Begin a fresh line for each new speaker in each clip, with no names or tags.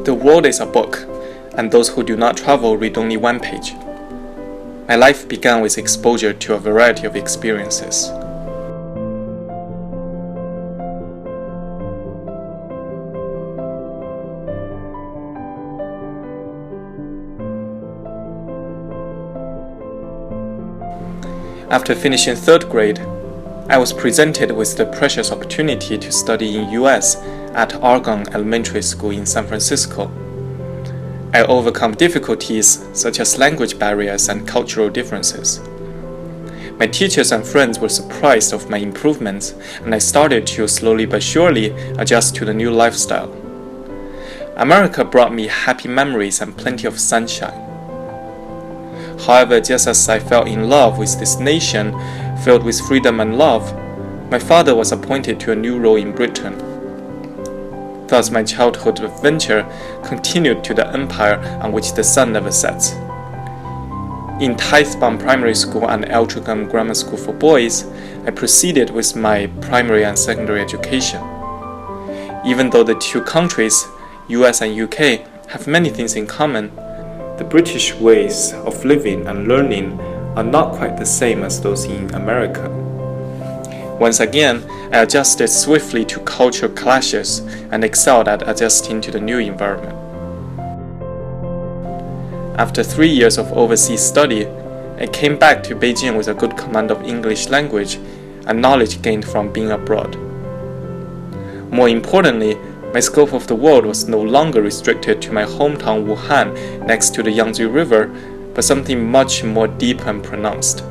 The world is a book, and those who do not travel read only one page. My life began with exposure to a variety of experiences. After finishing 3rd grade, I was presented with the precious opportunity to study in US at Argonne Elementary School in San Francisco. I overcome difficulties such as language barriers and cultural differences. My teachers and friends were surprised of my improvements, and I started to slowly but surely adjust to the new lifestyle. America brought me happy memories and plenty of sunshine. However, just as I fell in love with this nation filled with freedom and love, my father was appointed to a new role in Britain. Thus, my childhood adventure continued to the empire on which the sun never sets. In Tithebond Primary School and Altrincham Grammar School for Boys, I proceeded with my primary and secondary education. Even though the two countries, US and UK, have many things in common, the British ways of living and learning are not quite the same as those in America. Once again, I adjusted swiftly to cultural clashes and excelled at adjusting to the new environment. After 3 years of overseas study, I came back to Beijing with a good command of English language and knowledge gained from being abroad. More importantly, my scope of the world was no longer restricted to my hometown Wuhan next to the Yangtze River, but something much more deep and pronounced.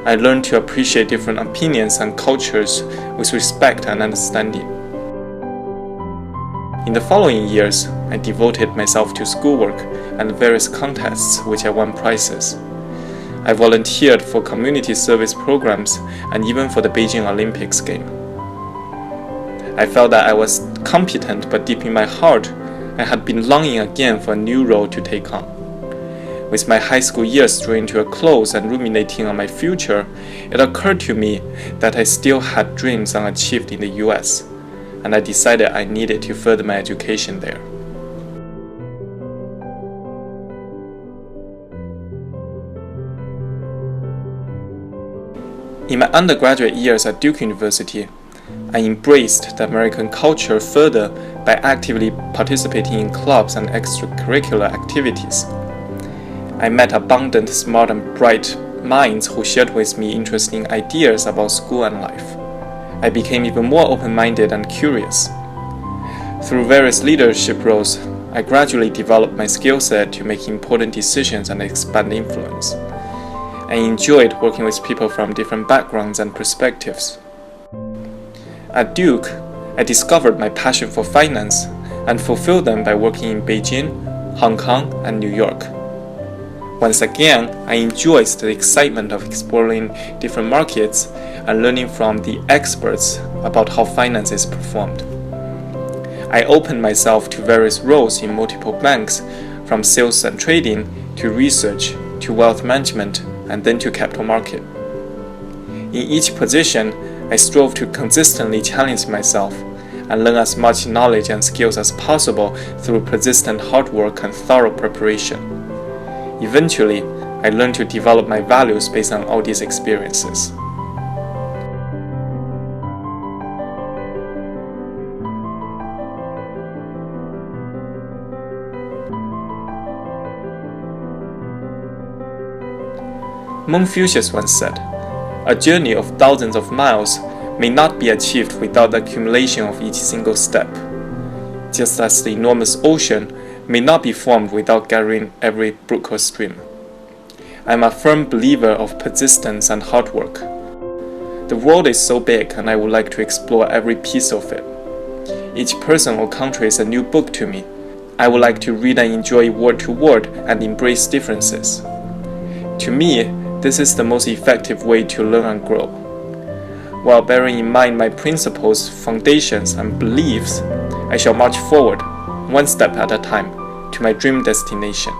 I learned to appreciate different opinions and cultures with respect and understanding. In the following years, I devoted myself to schoolwork and various contests which I won prizes. I volunteered for community service programs and even for the Beijing Olympics game. I felt that I was competent, but deep in my heart, I had been longing again for a new role to take on. With my high school years drawing to a close and ruminating on my future, it occurred to me that I still had dreams unachieved in the US, and I decided I needed to further my education there. In my undergraduate years at Duke University, I embraced the American culture further by actively participating in clubs and extracurricular activities. I met abundant, smart and bright minds who shared with me interesting ideas about school and life. I became even more open-minded and curious. Through various leadership roles, I gradually developed my skill set to make important decisions and expand influence. I enjoyed working with people from different backgrounds and perspectives. At Duke, I discovered my passion for finance and fulfilled them by working in Beijing, Hong Kong, and New York. Once again, I enjoyed the excitement of exploring different markets and learning from the experts about how finance is performed. I opened myself to various roles in multiple banks, from sales and trading to research to wealth management and then to capital market. In each position, I strove to consistently challenge myself and learn as much knowledge and skills as possible through persistent hard work and thorough preparation. Eventually, I learned to develop my values based on all these experiences. Confucius once said, "A journey of thousands of miles may not be achieved without the accumulation of each single step, just as the enormous ocean may not be formed without gathering every brook or stream." I am a firm believer of persistence and hard work. The world is so big, and I would like to explore every piece of it. Each person or country is a new book to me. I would like to read and enjoy word to word and embrace differences. To me, this is the most effective way to learn and grow. While bearing in mind my principles, foundations, and beliefs, I shall march forward, one step at a time, to my dream destination.